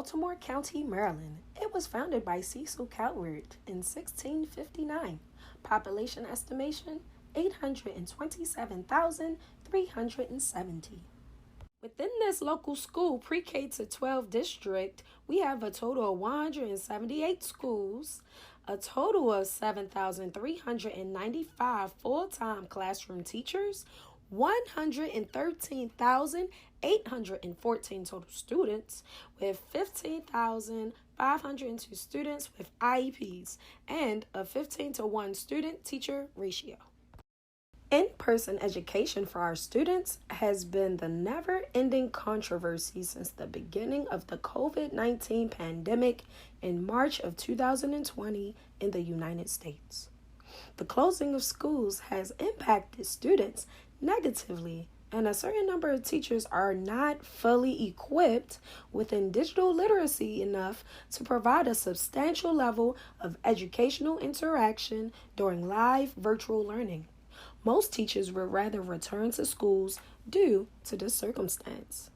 Baltimore County, Maryland. It was founded by Cecil Calvert in 1659. Population estimation 827,370. Within this local school pre-K to 12 district, we have a total of 178 schools, a total of 7,395 full-time classroom teachers, 113,814 total students, with 15,502 students with IEPs, and a 15-to-1 student-teacher ratio. In-person education for our students has been the never-ending controversy since the beginning of the COVID-19 pandemic in March of 2020 in the United States. The closing of schools has impacted students negatively, and a certain number of teachers are not fully equipped within digital literacy enough to provide a substantial level of educational interaction during live virtual learning. Most teachers would rather return to schools due to this circumstance.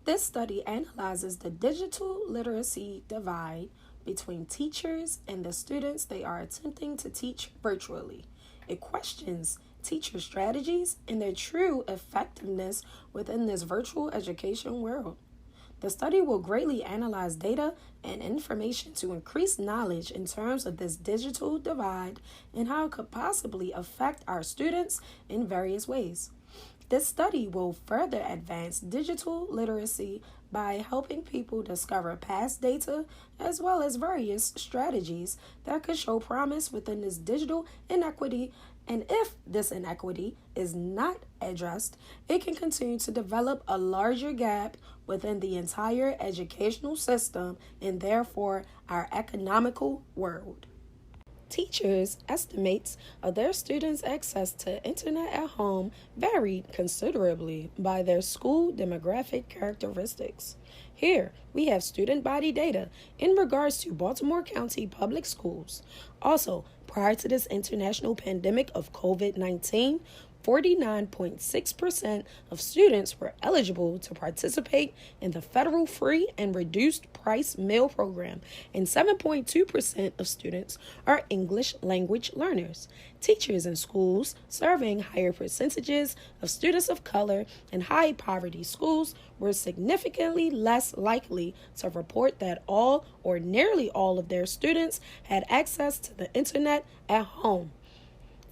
This study analyzes the digital literacy divide between teachers and the students they are attempting to teach virtually. It questions teacher strategies and their true effectiveness within this virtual education world. The study will greatly analyze data and information to increase knowledge in terms of this digital divide and how it could possibly affect our students in various ways. This study will further advance digital literacy by helping people discover past data as well as various strategies that could show promise within this digital inequity. And if this inequity is not addressed, it can continue to develop a larger gap within the entire educational system and therefore our economical world. Teachers' estimates of their students' access to internet at home varied considerably by their school demographic characteristics. Here, we have student body data in regards to Baltimore County Public Schools. Also, prior to this international pandemic of COVID-19, 49.6% of students were eligible to participate in the federal free and reduced price meal program, and 7.2% of students are English language learners. Teachers in schools serving higher percentages of students of color in high poverty schools were significantly less likely to report that all or nearly all of their students had access to the internet at home.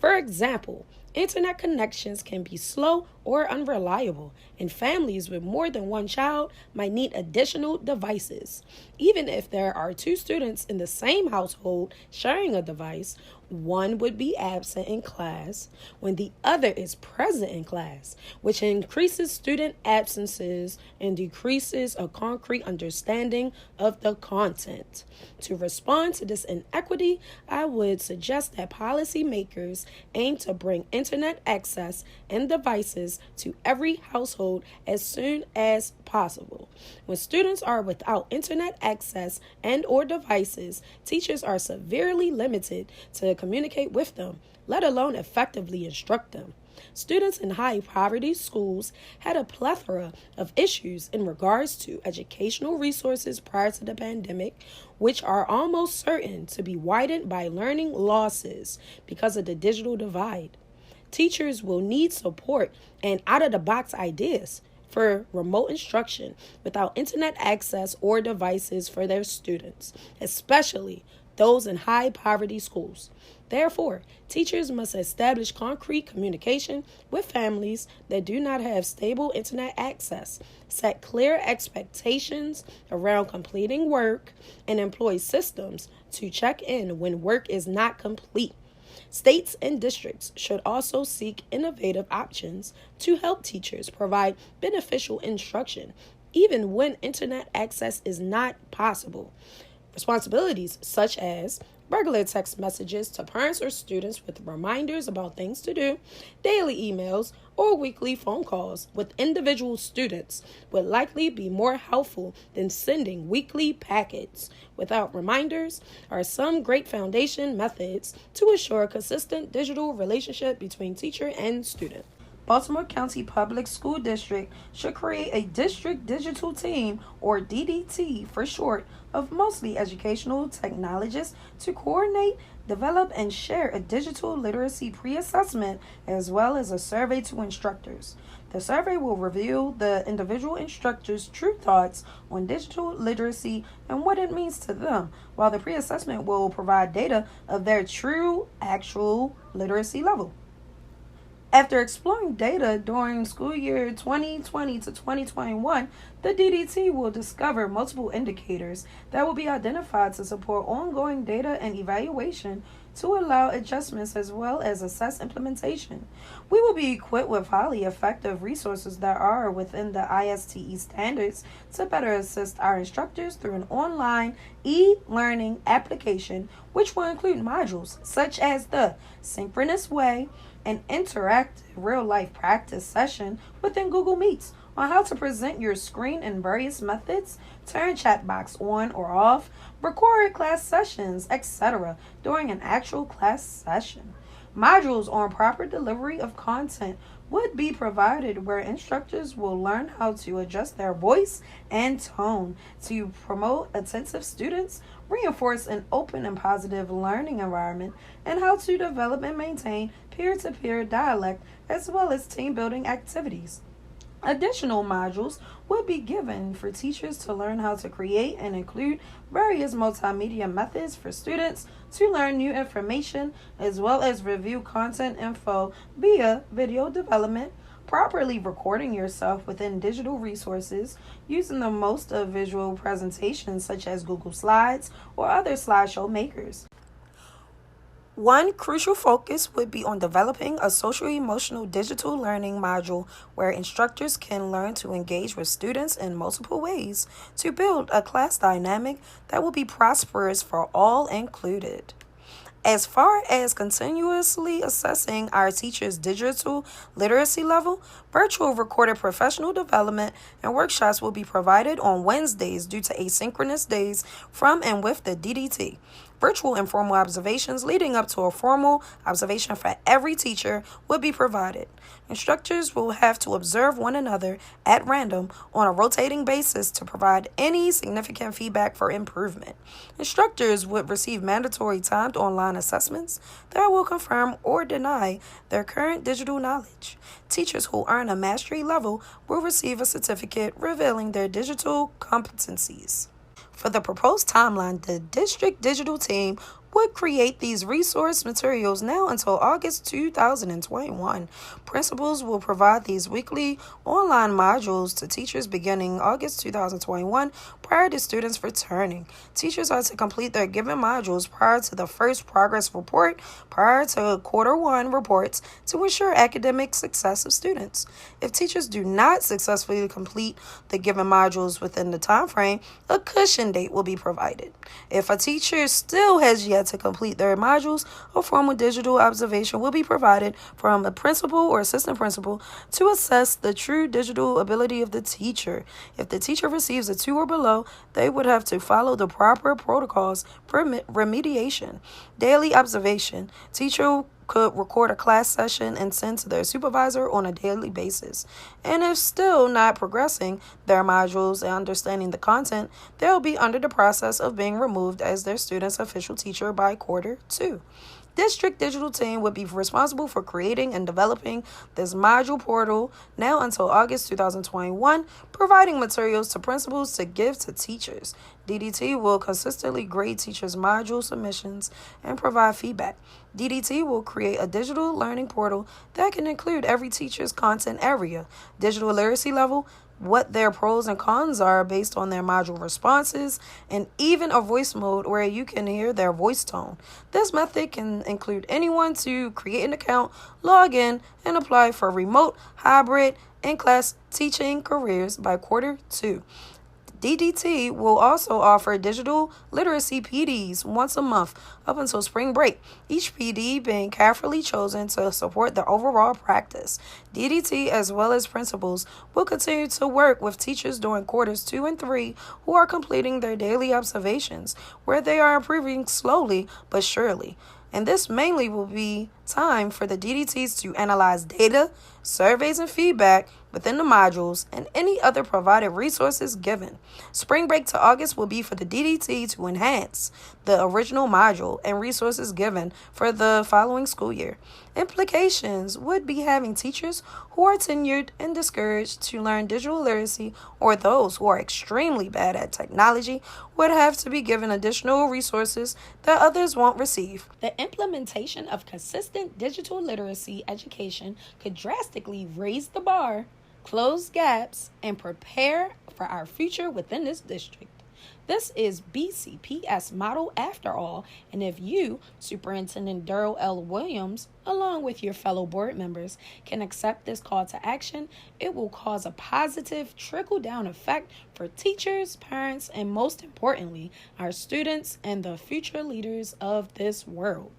For example, internet connections can be slow or unreliable, and families with more than one child might need additional devices. Even if there are two students in the same household sharing a device, one would be absent in class when the other is present in class, which increases student absences and decreases a concrete understanding of the content. To respond to this inequity, I would suggest that policymakers aim to bring internet access and devices to every household as soon as possible. When students are without internet access and or devices, teachers are severely limited to communicate with them, let alone effectively instruct them. Students in high poverty schools had a plethora of issues in regards to educational resources prior to the pandemic, which are almost certain to be widened by learning losses because of the digital divide. Teachers will need support and out-of-the-box ideas for remote instruction without internet access or devices for their students, especially those in high poverty schools. Therefore, teachers must establish concrete communication with families that do not have stable internet access, set clear expectations around completing work, and employ systems to check in when work is not complete. States and districts should also seek innovative options to help teachers provide beneficial instruction, even when internet access is not possible. Responsibilities such as regular text messages to parents or students with reminders about things to do, daily emails, or weekly phone calls with individual students would likely be more helpful than sending weekly packets. Without reminders are some great foundation methods to ensure a consistent digital relationship between teacher and student. Baltimore County Public School District should create a district digital team, or DDT for short, of mostly educational technologists to coordinate, develop, and share a digital literacy pre-assessment as well as a survey to instructors. The survey will reveal the individual instructor's true thoughts on digital literacy and what it means to them, while the pre-assessment will provide data of their true actual literacy level. After exploring data during school year 2020 to 2021, the DDT will discover multiple indicators that will be identified to support ongoing data and evaluation to allow adjustments as well as assess implementation. We will be equipped with highly effective resources that are within the ISTE standards to better assist our instructors through an online e-learning application, which will include modules such as the Synchronous Way, an interactive real-life practice session within Google Meets on how to present your screen in various methods, turn chat box on or off, record class sessions, etc. during an actual class session. Modules on proper delivery of content would be provided where instructors will learn how to adjust their voice and tone to promote attentive students, reinforce an open and positive learning environment, and how to develop and maintain peer-to-peer dialogue as well as team-building activities. Additional modules will be given for teachers to learn how to create and include various multimedia methods for students to learn new information as well as review content info via video development, properly recording yourself within digital resources, using the most of visual presentations such as Google Slides or other slideshow makers. One crucial focus would be on developing a social-emotional digital learning module where instructors can learn to engage with students in multiple ways to build a class dynamic that will be prosperous for all included. As far as continuously assessing our teachers' digital literacy level, virtual recorded professional development and workshops will be provided on Wednesdays due to asynchronous days from and with the DDT. Virtual informal observations leading up to a formal observation for every teacher will be provided. Instructors will have to observe one another at random on a rotating basis to provide any significant feedback for improvement. Instructors would receive mandatory timed online assessments that will confirm or deny their current digital knowledge. Teachers who earn a mastery level will receive a certificate revealing their digital competencies. For the proposed timeline, the district digital team would create these resource materials now until August 2021. Principals will provide these weekly online modules to teachers beginning August 2021 prior to students returning. Teachers are to complete their given modules prior to the first progress report, prior to quarter one reports to ensure academic success of students. If teachers do not successfully complete the given modules within the time frame, a cushion date will be provided. If a teacher still has yet to complete their modules, a formal digital observation will be provided from a principal or assistant principal to assess the true digital ability of the teacher. If the teacher receives a 2 or below, they would have to follow the proper protocols for remediation. Daily observation. Teacher could record a class session and send to their supervisor on a daily basis. And if still not progressing their modules and understanding the content, they'll be under the process of being removed as their student's official teacher by quarter 2. District Digital Team would be responsible for creating and developing this module portal now until August 2021, providing materials to principals to give to teachers. DDT will consistently grade teachers' module submissions and provide feedback. DDT will create a digital learning portal that can include every teacher's content area, digital literacy level, what their pros and cons are based on their module responses, and even a voice mode where you can hear their voice tone. This method can include anyone to create an account, log in, and apply for remote, hybrid, in-class teaching careers by quarter 2. DDT will also offer digital literacy PDs once a month up until spring break, each PD being carefully chosen to support the overall practice. DDT, as well as principals, will continue to work with teachers during quarters 2 and 3 who are completing their daily observations, where they are improving slowly but surely. and this mainly will be time for the DDTs to analyze data, surveys, and feedback within the modules and any other provided resources given. Spring break to August will be for the DDT to enhance the original module and resources given for the following school year. Implications would be having teachers who are tenured and discouraged to learn digital literacy, or those who are extremely bad at technology would have to be given additional resources that others won't receive. The implementation of consistent digital literacy education could drastically raise the bar, close gaps, and prepare for our future within this district. This is BCPS model after all, and if you, Superintendent Darrell L. Williams, along with your fellow board members, can accept this call to action, it will cause a positive trickle-down effect for teachers, parents, and most importantly, our students and the future leaders of this world.